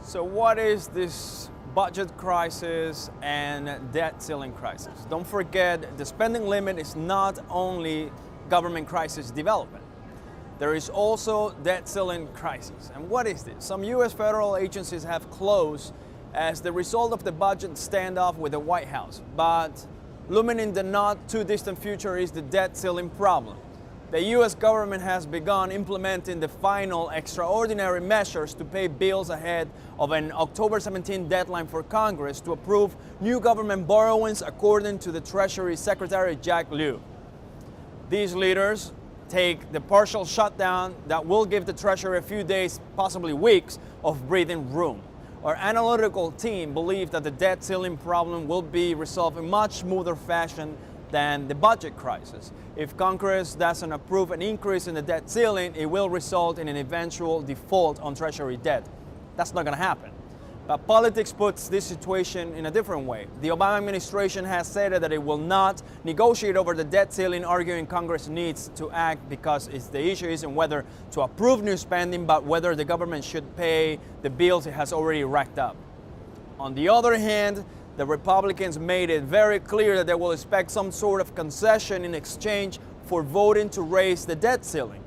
So what is this budget crisis and debt ceiling crisis? Don't forget, the spending limit is not only government crisis development. There is also debt ceiling crisis. And what is this? Some U.S. federal agencies have closed as the result of the budget standoff with the White House. But looming in the not too distant future is the debt ceiling problem. The U.S. government has begun implementing the final extraordinary measures to pay bills ahead of an October 17 deadline for Congress to approve new government borrowings, according to the Treasury Secretary Jack Lew. These leaders take the partial shutdown that will give the Treasury a few days, possibly weeks, of breathing room. Our analytical team believes that the debt ceiling problem will be resolved in much smoother fashion than the budget crisis. If Congress doesn't approve an increase in the debt ceiling, it will result in an eventual default on Treasury debt. That's not going to happen. But politics puts this situation in a different way. The Obama administration has said that it will not negotiate over the debt ceiling, arguing Congress needs to act because the issue isn't whether to approve new spending, but whether the government should pay the bills it has already racked up. On the other hand, the Republicans made it very clear that they will expect some sort of concession in exchange for voting to raise the debt ceiling.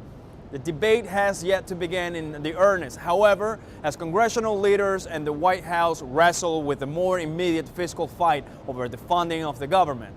The debate has yet to begin in the earnest. However, as congressional leaders and the White House wrestle with a more immediate fiscal fight over the funding of the government.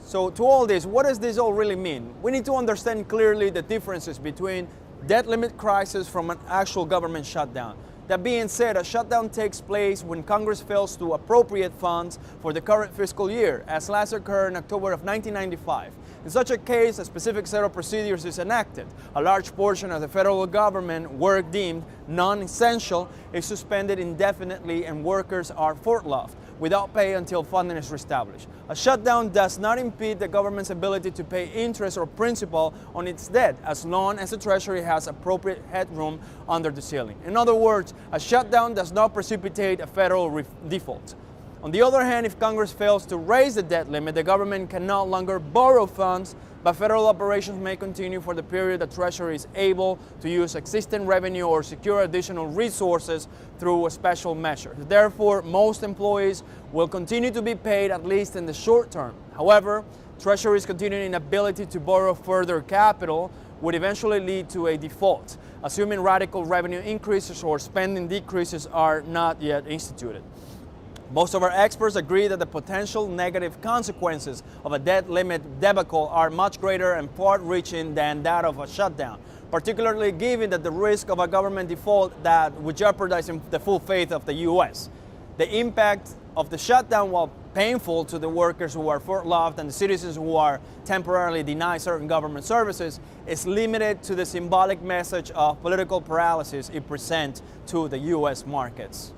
So to all this, what does this all really mean? We need to understand clearly the differences between debt limit crisis from an actual government shutdown. That being said, a shutdown takes place when Congress fails to appropriate funds for the current fiscal year, as last occurred in October of 1995. In such a case, a specific set of procedures is enacted. A large portion of the federal government work deemed non-essential is suspended indefinitely, and workers are furloughed without pay until funding is reestablished. A shutdown does not impede the government's ability to pay interest or principal on its debt, as long as the Treasury has appropriate headroom under the ceiling. In other words, a shutdown does not precipitate a federal default. On the other hand, if Congress fails to raise the debt limit, the government can no longer borrow funds, but federal operations may continue for the period the Treasury is able to use existing revenue or secure additional resources through a special measure. Therefore, most employees will continue to be paid, at least in the short term. However, Treasury's continuing inability to borrow further capital would eventually lead to a default, assuming radical revenue increases or spending decreases are not yet instituted. Most of our experts agree that the potential negative consequences of a debt limit debacle are much greater and far-reaching than that of a shutdown, particularly given that the risk of a government default that would jeopardize the full faith of the U.S. The impact of the shutdown, while painful to the workers who are furloughed and the citizens who are temporarily denied certain government services, is limited to the symbolic message of political paralysis it presents to the U.S. markets.